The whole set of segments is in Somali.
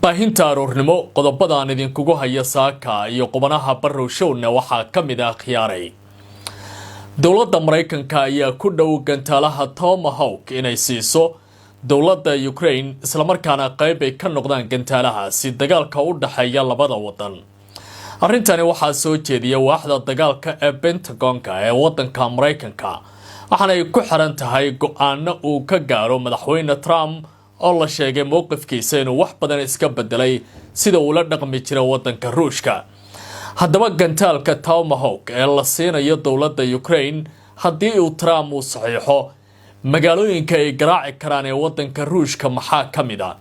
baahinta aroornimo qodobadaan idinkugu haya saaka iyo qubanaha Barrow Showna waxaa ka mid ah khiyaaray dowladda Mareykanka ayaa ku dhow gantaalaha Tomahawk inay siiso dowladda Ukraine isla markaana qayb ay ka noqdaan gantaalahaasi dagaalka u dhaxeeya labada wadan. Arrintani waxaa soo jeediyay waaxda dagaalka ee Pentagon-ka ee wadanka Mareykanka waxaana ay ku xiran tahay go'aano uu ka gaaro madaxweyne Trump oo la sheegay mowqifkiisa inuu wax badan iska bedelay sida uu la dhaqmi jiray wadanka Ruushka. haddaba gantaalka Tomahawk ee la siinayo dowladda Ukraine haddii uu Trump uu saxiixo magaalooyinka ay garaaci karaan ee wadanka Ruushka maxaa ka mid ah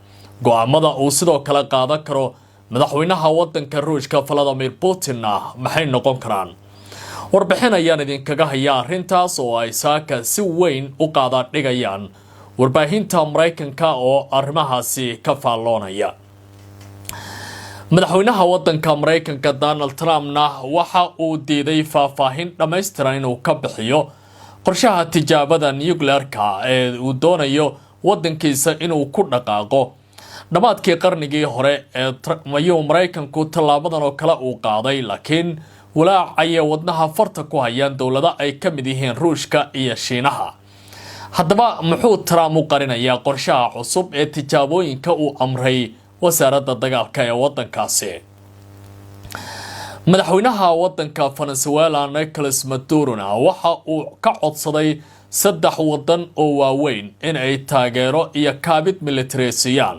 go'aamada uu sidoo kale qaadan karo madaxweynaha wadanka Ruushka Vladimir Putin maxay noqon karaan warbixin ayaan idinkaga hayaa arrintaas oo ay saaka si weyn u qaada dhigayaan warbaahinta Mareykanka oo arrimahaasi ka faalloonaya. madaxweynaha wadanka Mareykanka Donald Trumpna waxa uu diiday faahfaahin dhameystiran inuu ka bixiyo qorshaha tijaabada nuclear-ka ee uu doonayo wadankiisa inuu ku dhaqaaqo. dhamaadkii qarnigii hore ee Mareykanku tallaabadan oo kale uu qaaday laakiin walaac ay wadnaha farta ku hayaan dowlado ay ka mid yihiin Ruushka iyo Shiinaha. haddaba muxuu Trump u qarinayaa qorshaha cusub ee tijaabooyinka uu amray wasaaradda dagaalka ee wadankaasi? madaxweynaha wadanka Venezuela Nicolas Maduro waxa uu ka codsaday 3 wadan oo waaweyn in ay taageero iyo kaabid military siiyaan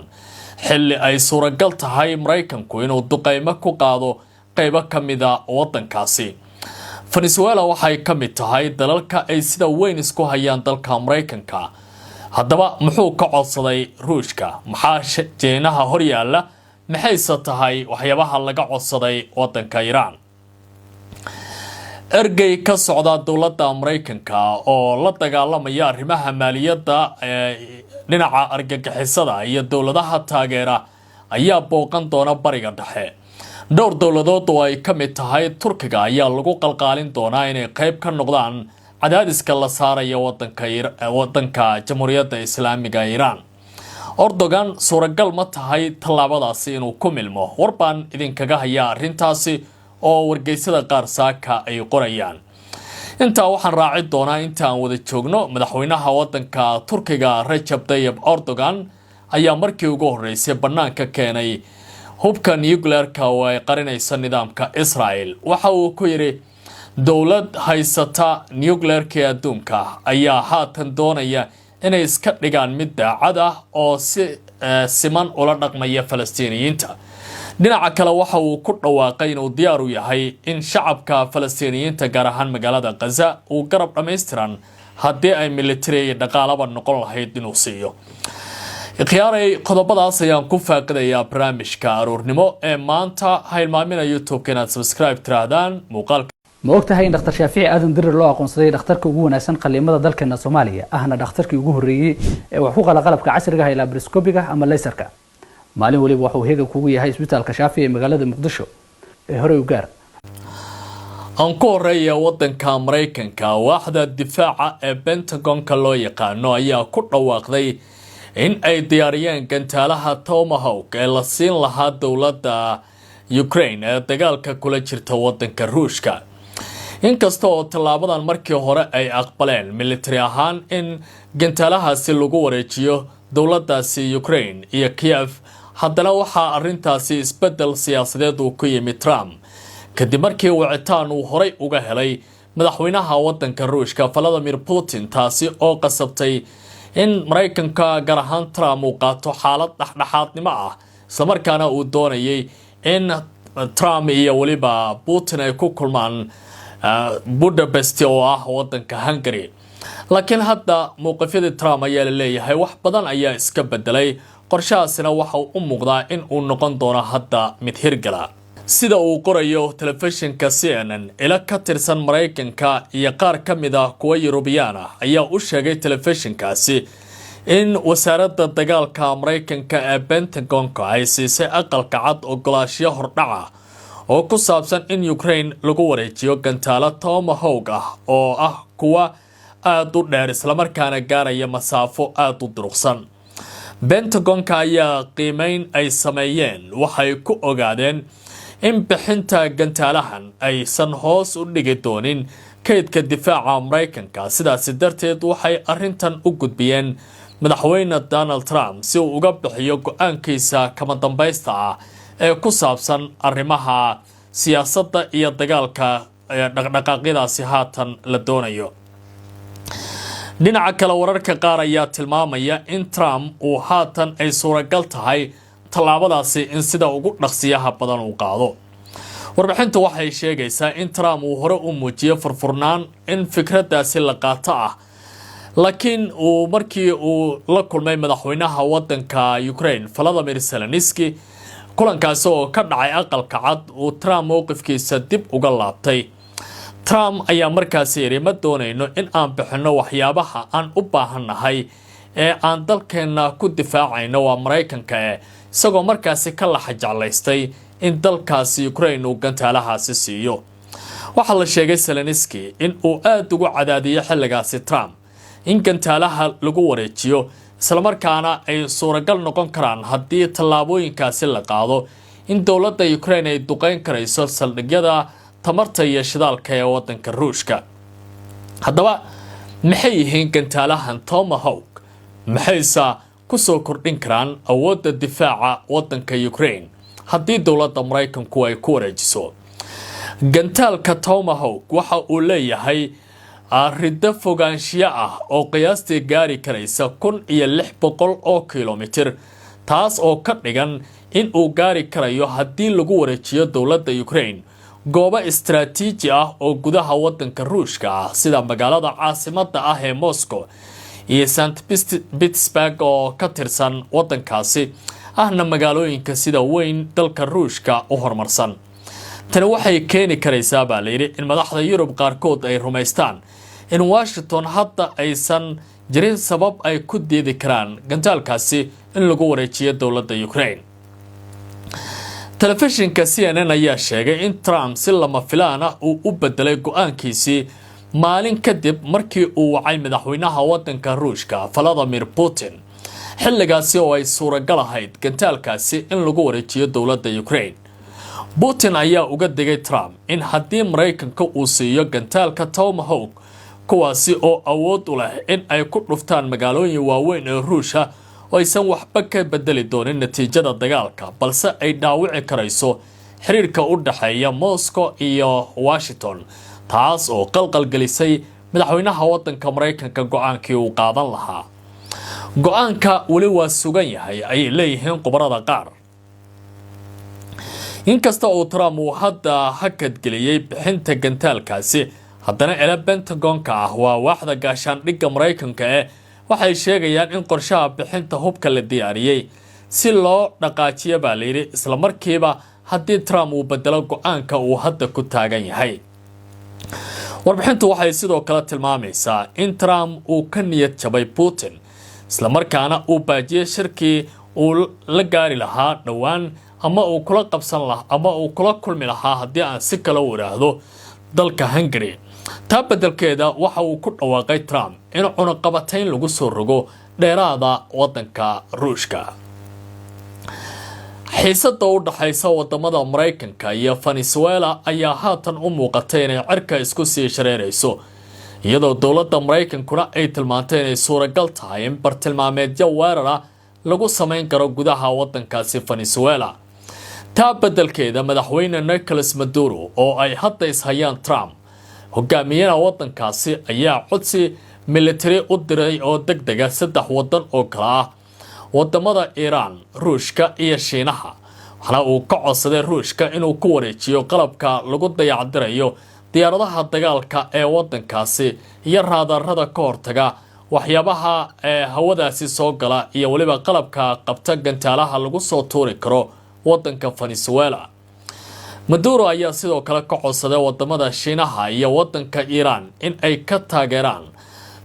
xilli ay suuragal tahay Mareykanku inuu duqeymo ku qaado qaybo ka mid ah wadankaasi. Venezuela waxay ka mid tahay dalalka ay sida weyn isku hayaan dalka Mareykanka. haddaba muxuu ka codsaday Ruushka? maxaa jeenaha hor yaala? maxayse tahay waxyaabaha laga codsaday wadanka Iran? ergey ka socda dowladda Mareykanka oo la dagaalamaya arrimaha maaliyadda dhinaca argagixisada iyo dowladaha taageera ayaa booqan doona bariga dhexe. dhowr dowladood oo ay ka mid tahay Turkiga ayaa lagu qalqaalin doonaa inay qayb ka noqdaan cadaadiska la saarayo wadanka Jamhuuriyadda Islaamiga Iran. Erdogan suuragal ma tahay tallaabadaasi inuu ku milmo? warbaan idinkaga hayaa arrintaasi oo wargeysada qaar saaka ay qorayaan. intaa waxaan raaci doonaa inta aan wada joogno madaxweynaha wadanka Turkiga Recep Tayyip Erdogan ayaa markii ugu horeysay banaanka keenay hubka nuclear-ka oo ay qarinaysa nidaamka Israel. waxa uu ku yiri dowlad haysata nuclear-ka adduunka ayaa haatan doonaya inay iska dhigaan mid daacad ah oo si siman ula dhaqmaya Falastiiniyiinta. dhinaca kale waxa uu ku dhawaaqay inuu diyaar u yahay in shacabka Falastiiniyiinta gaar ahaan magaalada Gaza uu garab dhameystiran haddii ay military dhaqaalaba noqon lahayd inuu siiyo. khiyaaray qodobadaas ayaan ku faaqidayaa barnaamijka aroornimo ee maanta. ha hilmaamina YouTube-ka inaad subscribe tirahdaan muuqaalka. ma ogtahay in Dr. Shaafici Aadan Dirir loo aqoonsaday dhakhtarka ugu wanaagsan qaliimada dalkeena Soomaaliya ahna dhakhtarkii ugu horeeyay ee wax ku qala qalabka casriga ah ee laparoscopiga ama laserka. maalin waliba wuxuu heegan kugu yahay isbitaalka Shaafici ee magaalada Muqdisho ee hore u gaar. aan ku horeeya wadanka Mareykanka waaxda difaaca ee Pentagon-ka loo yaqaano ayaa ku dhawaaqday in ay diyaariyeen gantaalaha Tomahawk ee la siin lahaa dowladda Ukraine ee dagaalka kula jirta wadanka Ruushka. inkasta oo tallaabadan markii hore ay aqbaleen military ahaan in gantaalahaasi lagu wareejiyo dowladdaasi Ukraine iyo Kiev, haddana waxaa arrintaasi isbedel siyaasadeed uu ku yimid Trump kadib markii wicitaan uu horey uga helay madaxweynaha wadanka Ruushka Vladimir Putin, taasi oo qasabtay in Mareykanka gaar ahaan Trump uu qaato xaalad dhexdhexaadnimo ah isla markaana uu doonayay in Trump iyo waliba Putin ay ku kulmaan Budapest oo ah wadanka Hungary. laakiin hadda mowqifyada Trump ayaa la leeyahay wax badan ayaa iska bedelay. qorshahaasina waxa uu u muuqdaa in uu noqon doono hadda mid hirgala. sida uu qorayo telefishinka CNN, ila ka tirsan Mareykanka iyo qaar ka mid ah kuwa Yurubyaan ah ayaa u sheegay telefishinkaasi in wasaaradda dagaalka Mareykanka ee Pentagon-ka ay siisay aqalka cad ogolaashiyo hordhaca oo ku saabsan in Ukraine lagu wareejiyo gantaalo Tomahawk ah oo ah kuwa aad u dheer isla markaana gaaraya masaafo aad u durugsan. Pentagon-ka ayaa qiimeyn ay sameeyeen waxay ku ogaadeen in bixinta gantaalahan aysan hoos u dhigi doonin kaydka difaaca Mareykanka. Sidaas darteed waxay arrintan u gudbiyeen madaxweyne Donald Trump si uu uga bixiyo go'aankiisa kama dambaysta ah ee ku saabsan arrimaha siyaasadda iyo dagaalka dhaqdhaqaaqyadaasi haatan la doonayo. dhinaca kale wararka qaar ayaa tilmaamaya in Trump uu haatan ay suuragal tahay tallaabadaasi in sida ugu dhaqsiyaha badan uu qaado. warbixintu waxay sheegaysaa in Trump uu hore u muujiyo furfurnaan in fikradaasi la qaato ah, laakiin uu markii uu la kulmay madaxweynaha wadanka Ukraine Volodymyr Zelensky kulankaas oo ka dhacay aqalka cad uu Trump mowqifkiisa dib uga laabtay. Trump ayaa markaas yiri ma doonayno in aan bixino waxyaabaha aan u baahanahay ee aan dalkeena ku difaacayno waa Mareykanka, isagoo markaasi ka laxajaclaystay in dalkaasi Ukraine uu gantaalahaasi siiyo. waxaa la sheegay Zelensky in uu aad ugu cadaadiyay xilligaasi Trump in gantaalaha lagu wareejiyo, isla markaana ay suuragal noqon karaan haddii tallaabooyinkaasi la qaado in dowladda Ukraine ay duqeyn karayso saldhigyada tamarta iyo shidaalka ee wadanka Ruushka. haddaba maxay yihiin gantaalahan Tomahawk? maxaysa ku soo kordhin karaan awoodda difaaca wadanka Ukraine haddii dowladda Mareykanku ay ku wareejiso? gantaalka Tomahawk waxa uu leeyahay riddo fogaanshiyo ah oo qiyaastii gaari karaysa 1600 oo kilomitir, taas oo ka dhigan in uu gaari karayo haddii lagu wareejiyo dowladda Ukraine goobo istiraatiiji ah oo gudaha wadanka Ruushka ah sida magaalada caasimadda ah ee Moscow iyo St. Petersburg oo ka tirsan wadankaasi ahna magaalooyinka sida weyn dalka Ruushka u horumarsan. tani waxay keeni karaysaa baa la yiri in madaxda Yurub qaarkood ay rumaystaan in Washington hadda aysan jirin sabab ay ku diidi karaan gantaalkaasi in lagu wareejiyo dowladda Ukraine. telefishinka CNN ayaa sheegay in Trump si lama filaan ah uu u bedelay go'aankiisii maalin kadib markii uu wacay madaxweynaha wadanka Ruushka Vladimir Putin, xilligaasi oo ay suuragal ahayd gantaalkaasi in lagu wareejiyo dowladda Ukraine. Putin ayaa uga digay Trump in haddii Mareykanka uu siiyo gantaalka Tomahawk kuwaasi oo awood u leh in ay ku dhuftaan magaalooyin waaweyn ee Ruushka oo aysan waxba ka bedeli doonin natiijada dagaalka, balse ay dhaawici karayso xiriirka u dhaxeeya Moscow iyo Washington, taas oo qalqal gelisay madaxweynaha wadanka Mareykanka go'aankii uu qaadan lahaa. go'aanka wali waa sugan yahay ay leeyihiin khubarada qaar. inkasta oo Trump uu hadda hakad geliyay bixinta gantaalkaasi, haddana ila Pentagon-ka ah waa waaxda gaashaandhigga Mareykanka waxay sheegayaan in qorshaha bixinta hubka la diyaariyay si loo dhaqaajiyo baa la yiri isla markiiba haddii Trump uu bedelo go'aanka uu hadda ku taagan yahay. warbixintu waxay sidoo kale tilmaamaysaa in Trump uu ka niyad jabay Putin, isla markaana uu baajiyay shirkii uu la gaari lahaa dhowaan ama uu kula qabsan lahaa ama uu kula kulmi lahaa haddii aan si kale u iraahdo dalka Hungary. taa bedelkeeda waxa uu ku dhawaaqay Trump in cunaqabatayn lagu soo rogo dheeraada wadanka Ruushka. xiisada u dhaxaysa wadamada Mareykanka iyo Venezuela ayaa haatan u muuqatay inay cirka isku sii shareerayso, iyadoo dowladda Mareykankuna ay tilmaantay inay suuragal tahay in bartilmaameedyo weerar ah lagu samayn karo gudaha wadankaasi Venezuela. taa bedelkeeda madaxweyne Nicolas Maduro oo ay hadda ishayaan Trump hogaamiyana wadankaasi ayaa codsi military u diray oo degdega 3 wadan oo kala ah wadamada Iran, Ruushka iyo Shiinaha, waxaana uu ka codsaday Ruushka inuu ku wareejiyo qalabka lagu dayactirayo diyaaradaha dagaalka ee wadankaasi iyo raadarada ka hortaga waxyaabaha hawadaasi soo gala iyo waliba qalabka qabta gantaalaha lagu soo tuuri karo wadanka Venezuela. Maduro ayaa sidoo kale ka codsaday wadamada Shiinaha iyo wadanka Iran in ay ka taageeraan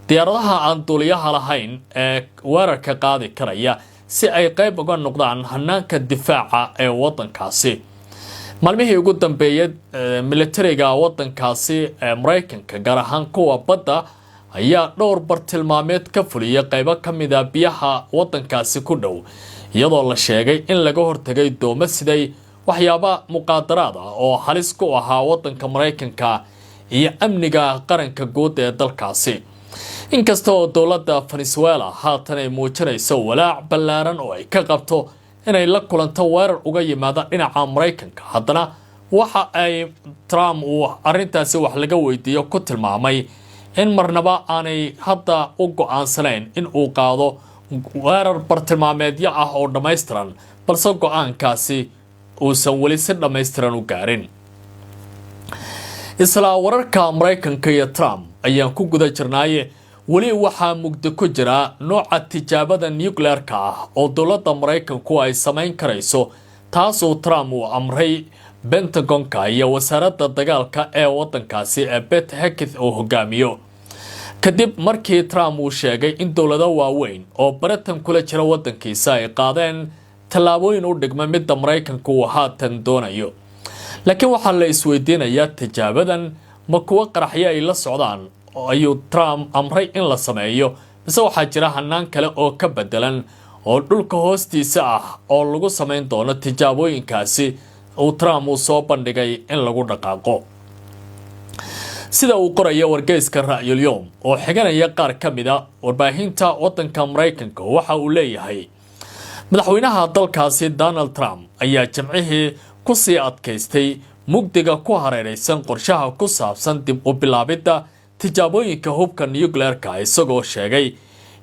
diyaaradaha aan duuliyaha lahayn ee weerarka qaadi karaya si ay qayb uga noqdaan hanaanka difaaca ee wadankaasi. maalmihii ugu dambeeyay militariga wadankaasi Mareykanka gaar ahaan kuwa badda ayaa dhowr bartilmaameed ka fuliyay qaybo ka mid ah biyaha waddankaasi ku dhow iyadoo la sheegay in laga hortagay doomo siday waxyaaba muqaadaraad ah oo halis ku ahaa waddanka Mareykanka iyo amniga qaranka guud ee dalkaasi. inkasta oo dowladda Venezuela haatan ay muujinayso walaac ballaaran oo ay ka qabto inay la kulanto weerar uga yimaada dhinaca Mareykanka, haddana waxa ay Trump uu arrintaasi wax laga weydiiyo ku tilmaamay in marnaba aanay hadda u go'aansanayn in uu qaado weerar bartilmaameedyo ah oo dhammaystiran, balse go'aankaasi uusan weli si dhammaystiran u gaarin. isla wararka Mareykanka iyo Trump ayaan ku guda jirnaaye weli waxaa mugdi ku jira nooca tijaabada nuclear-ka ah oo dowladda Mareykanku ay samayn karayso, taas oo Trump uu amray Pentagon-ka iyo wasaaradda dagaalka ee waddankaasi ee Pete Hegseth oo hogaamiyo. kadib markii Trump uu sheegay in dowlado waaweyn oo Britain kula jira waddankiisa ay qaadeen tallaabooyin u dhigma midda Mareykanku uu haatan doonayo. laakiin waxaa la isweydiinayaa tijaabadan ma kuwa qaraxyo ay la socdaan oo ayuu Trump amray in la sameeyo, mise waxaa jira hanaan kale oo ka bedelan oo dhulka hoostiisa ah oo lagu samayn doono tijaabooyinkaasi uu Trump uu soo bandhigay in lagu dhaqaaqo. sida uu qorayo wargeyska Ra'yul Yawm oo xiganaya qaar ka mid ah warbaahinta waddanka Mareykanka, waxa uu leeyahay madaxweynaha dalkaasi Donald Trump ayaa jimcihii ku sii adkaystay mugdiga ku hareeraysan qorshaha ku saabsan dib u bilaabidda tijaabooyinka hubka nuclear-ka, isagoo sheegay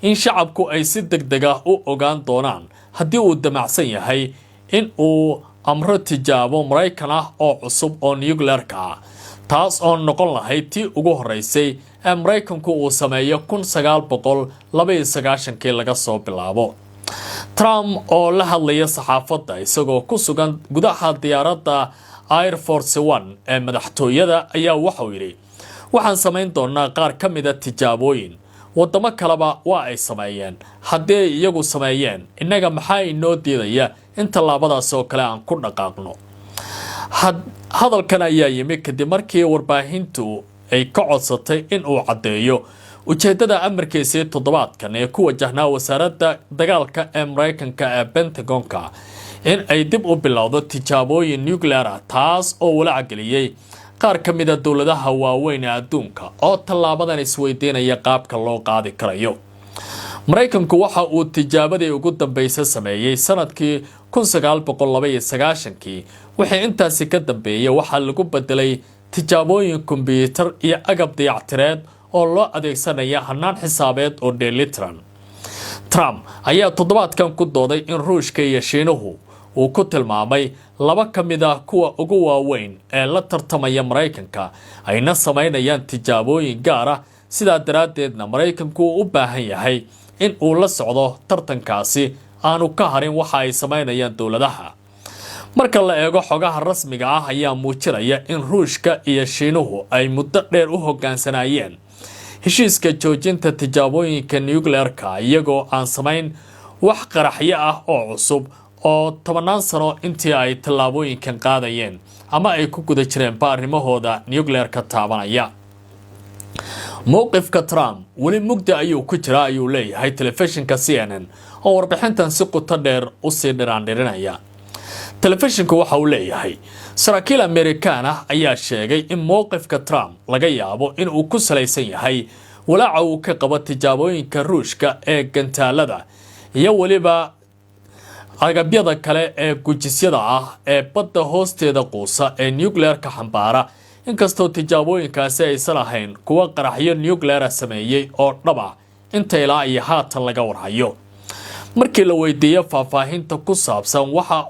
in shacabku ay si degdeg ah u ogaan doonaan haddii uu damacsan yahay in uu amro tijaabo Mareykan ah oo cusub oo nuclear-ka ah, taas oo noqon lahayd tii ugu horeysay ee Mareykanku uu sameeyo 1992 laga soo bilaabo. Trump oo la hadlaya saxaafadda isagoo ku sugan gudaha diyaaradda Air Force One ee madaxtooyada ayaa waxa uu yidhi waxaan samayn doonaa qaar ka mid ah tijaabooyin wadamo kaleba waa ay sameeyeen, haddii ay iyagu sameeyeen innaga maxaa inoo diidaya in tallaabadaas oo kale aan ku dhaqaaqno. hadalkan ayaa yimi kadib markii warbaahintu ay ka codsatay in uu caddeeyo ujeedada amarkiisii toddobaadkan ee ku wajahnaa wasaaradda dagaalka ee Mareykanka ee Pentagon-ka in ay dib u bilowdo tijaabooyin nuclear ah, taas oo walaac geliyay qaar ka mid ah dowladaha waaweyn ee adduunka oo tallaabadan isweydiinaya qaabka loo qaadi karayo. Mareykanku waxa uu tijaabadii ugu dambeysay sameeyay sanadkii 1992, wixii intaasi ka dambeeyay waxaa lagu bedelay tijaabooyin kombiyuutar iyo agab dayactireed oo loo adeegsanaya hanaan xisaabeed oo dheelitiran. Trump ayaa toddobaadkan ku dooday in Ruushka iyo Shiinuhu uu ku tilmaamay laba ka mid ah kuwa ugu waaweyn ee la tartamaya Mareykanka ayna samaynayaan tijaabooyin gaar ah, sidaa daraaddeedna Mareykanku u baahan yahay in uu la socdo tartankaasi aanu ka harin waxa ay samaynayaan dowladaha. marka la eego xogaha rasmiga ah ayaa muujinaya in Ruushka iyo Shiinuhu ay muddo dheer u hoggaansanayeen heshiiska joojinta tijaabooyinka nuclear-ka iyagoo aan samayn wax qaraxyo ah oo cusub oo 10 sano intii ay tallaabooyinkan qaadayeen ama ay ku guda jireen arrimahooda nuclear-ka taabanaya. mowqifka Trump weli mugdi ayuu ku jira ayuu leeyahay telefishinka CNN oo warbixintan si qoto dheer u sii dhiraandhirinaya. telefishinku waxa uu leeyahay saraakiil Amerikaan ah ayaa sheegay in mowqifka Trump laga yaabo in uu ku salaysan yahay walaaca uu ka qabo tijaabooyinka Ruushka ee gantaalada iyo waliba agabyada kale ee gujisyada ah ee badda hoosteeda quusa ee nuclear-ka xambaara, inkastoo tijaabooyinkaasi aysan ahayn kuwa qaraxyo nuclear sameeyay oo dhab ah inta ilaa iyo haatan laga warhayo. markii la weydiiyay faahfaahinta ku saabsan waxa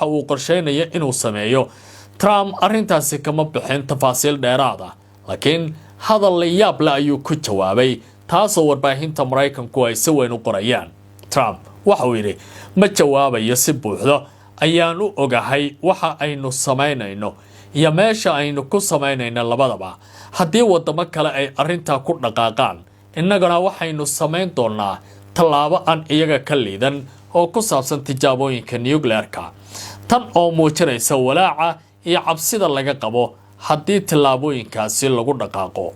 uu qorsheynayo inuu sameeyo, Trump arrintaasi kama bixin tafaasiil dheeraad ah, laakiin hadal la yaab leh ayuu ku jawaabay, taasoo warbaahinta Mareykanku ay si weyn u qorayaan. Trump waxa uu yidhi ma jawaabayo si buuxda, ayaan u ogahay waxa aynu samaynayno iyo meesha aynu ku samaynayno labadaba. haddii wadamo kale ay arrintaa ku dhaqaaqaan, innagana waxaynu samayn doonaa tallaabo aan iyaga ka liidan oo ku saabsan tijaabooyinka nuclear-ka, tan oo muujinaysa walaaca iyo cabsida laga qabo haddii tallaabooyinkaasi lagu dhaqaaqo.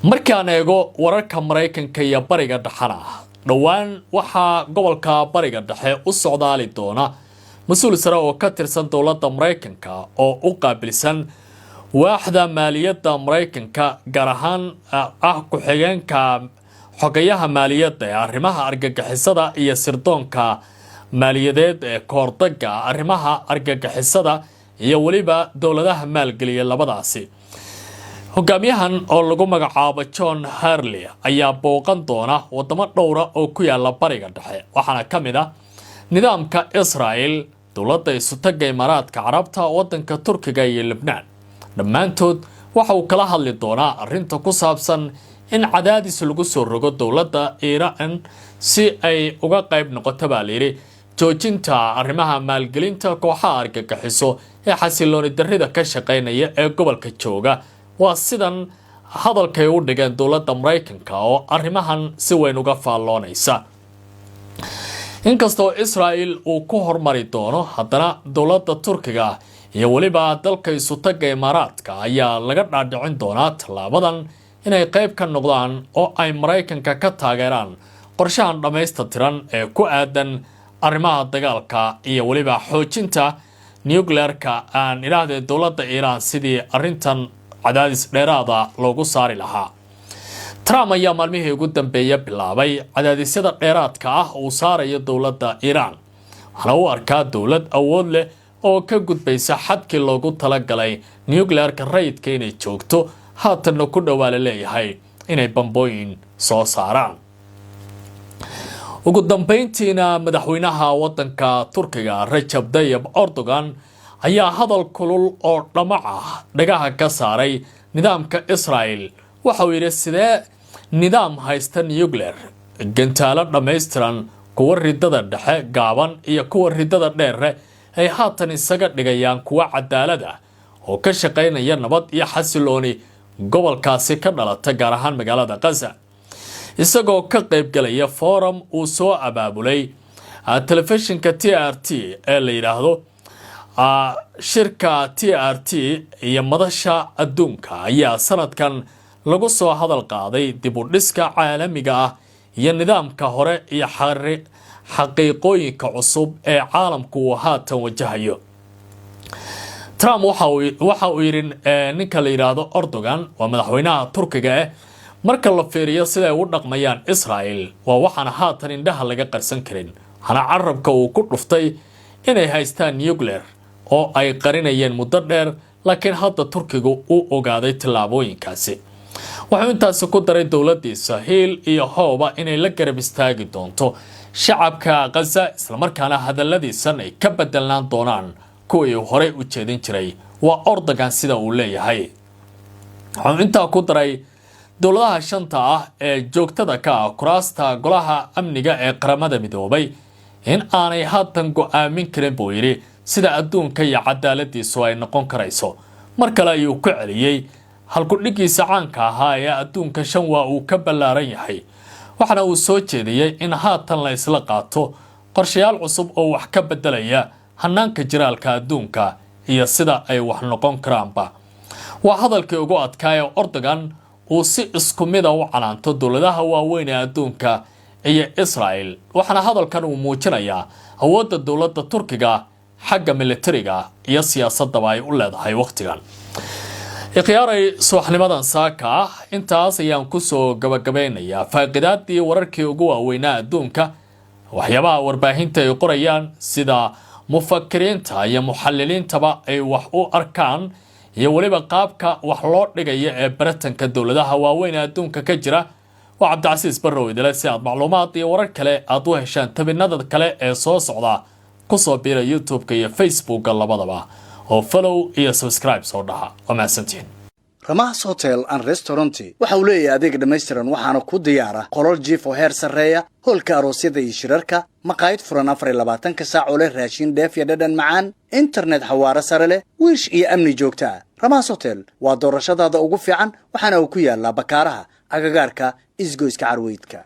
markaan eego wararka Mareykanka iyo bariga dhaxana dhawaan waxa gobolka bariga dhexe u socdaali doona mas'uul sare oo ka tirsan dowladda Mareykanka oo u qaabilsan waaxda maaliyadda Mareykanka gaar ahaan ku xigeenka xogayaha maaliyadda ee arrimaha argagixisada iyo sirdoonka maaliyadeed ee koortaga arrimaha argagixisada iyo waliba dowladaha maalgeliya labadaasi. hogaamiyahan oo lagu magacaabo John Harley ayaa booqan doona wadamo dhowra oo ku yaala bariga dhexe waxaana kamid ah nidaamka Israel, dowladda isutaga Imaaraadka Carabta, wadanka Turkiga iyo Lebanon. dhammaantood waxa uu kala hadli doonaa arrinta ku saabsan in cadaadis lagu soo rogo dowladda Iran si ay uga qayb noqoto baaliri joojinta arrimaha maalgelinta kooxaha argagixiso ee xasilooni darrida ka shaqeynaya ee gobolka jooga. waa sidan hadalkay u dhigeen dowladda Mareykanka oo arrimahan si weyn uga faalloonaysa. inkastoo Israel uu ku hormari doono haddana dowladda Turkiga iyo waliba dalka isutaga Imaaraadka ayaa laga dhaadhicin doonaa talaabadan inay qayb ka noqdaan oo ay Mareykanka ka taageeraan qorshahan dhammaystiran ee ku aadan arrimaha dagaalka iyo waliba xoojinta nuclearka aan ilaahdee dowladda Iran sidii arrintan cadaadis dheeraada loogu saari lahaa. Trump ayaa maalmihii ugu dambeeyay bilaabay cadaadisyada dheeraadka ah uu saarayo dowladda Iran waxaana uu arkaa dowlad awood leh oo ka gudbaysa xadkii loogu talagalay nuclearka rayidka inay joogto haatanna ku dhawaale leeyahay inay bambooyin soo saaraan. ugu dambeyntiina madaxweynaha wadanka Turkiga Recep Tayyip Erdogan ayaa hadal kulul oo dhamac ah dhagaha ka saaray nidaamka Israel. waxa uu yiri sidee nidaam haysta nuclear gantaalo dhameystiran kuwa ridada dhexe gaaban iyo kuwa ridada dheer ay haatan isaga dhigayaan kuwa cadaalad ah oo ka shaqeynaya nabad iyo xasilooni gobolkaasi ka dhalata gaar ahaan magaalada Gaza. isagoo ka qayb galaya forum uu soo abaabulay telefishinka TRT ee la yiraahdo shirka TRT iyo madasha adduunka ayaa sanadkan lagu soo hadal qaaday dib u dhiska caalamiga ah iyo nidaamka hore iyo xaqiiqooyinka cusub ee caalamku uu haatan wajahayo. Trump waxa uu yiri ninka la yiraahdo Erdogan waa madaxweynaha Turkiga marka la fiiriyo sida ay u dhaqmayaan Israel waa waxaan haatan indhaha laga qarsan karin. hana carabka uu ku dhuftay inay haystaan nuclear oo ay qarinayeen muddo dheer laakiin hadda Turkigu uu ogaaday tilaabooyinkaasi. wuxuu intaas ku daray dowladdiisa Hiil iyo Hooba inay la garab istaagi doonto shacabka Gaza isla markaana hadalladiisan ay ka bedelaan doonaan kuwii hore u jeedin jiray. waa Erdogan sida uu leeyahay. wuxuu intaa ku daray dowladaha shanta ah ee joogtada ka ah kuraasta golaha amniga ee qaramada midoobay in aanay haatan go'aamin karin buu yiri sida adduunka iyo cadaaladiisu ay noqon karayso. mar kale ayuu ku celiyay halku dhigiisa caanka ahaa ee adduunka shan waa uu ka ballaaran yahay. waxana uu soo jeediyay in haatan la isla qaato qorshayaal cusub oo wax ka bedelaya hanaanka jiraalka adduunka iyo sida ay wax noqon karaanba. waa hadalkii ugu adkaa ee Erdogan uu si isku mid ah u canaanto dowladaha waaweyn ee adduunka iyo Israel. waxana hadalkan uu muujinayaa awoodda dowladda Turkiga xagga militariga iyo siyaasadda ay u leedahay waqtigan. ikhiyaaray subaxnimadan saaka intaas ayaan ku soo gabagabeynayaa faaqidaadii wararkii ugu waaweynaa adduunka waxyaabaha warbaahinta ay qorayaan sida mufakiriinta iyo muxalliliintaba ay wax u arkaan iyo waliba qaabka wax loo dhigayo ee baratanka dowladaha waaweyn ee adduunka ka jira. waa Cabdicasiis Barrow idile si aad macluumaad iyo warar kale aad u heshaan tabinada kale ee soo socda ku soo biira YouTube iyo Facebook labadaba oo follow iyo subscribe soo dhaha. waa mahadsantiin. Ramas Hotel and Restaurant waxa uu leeyahay adeeg dhameystiran waxaana ku diyaara qolol jiif oo heer sareeya hoolka aroosyada iyo shirarka maqaayad furan 24 saac oo leh raashin dheef iyo dhadhan macaan internet xawaare sare leh wiish iyo amni joogto ah. Ramas Hotel waa doorashadaada ugu fiican waxaana uu ku yaalaa Bakaaraha agagaarka isgoyska Carweydka.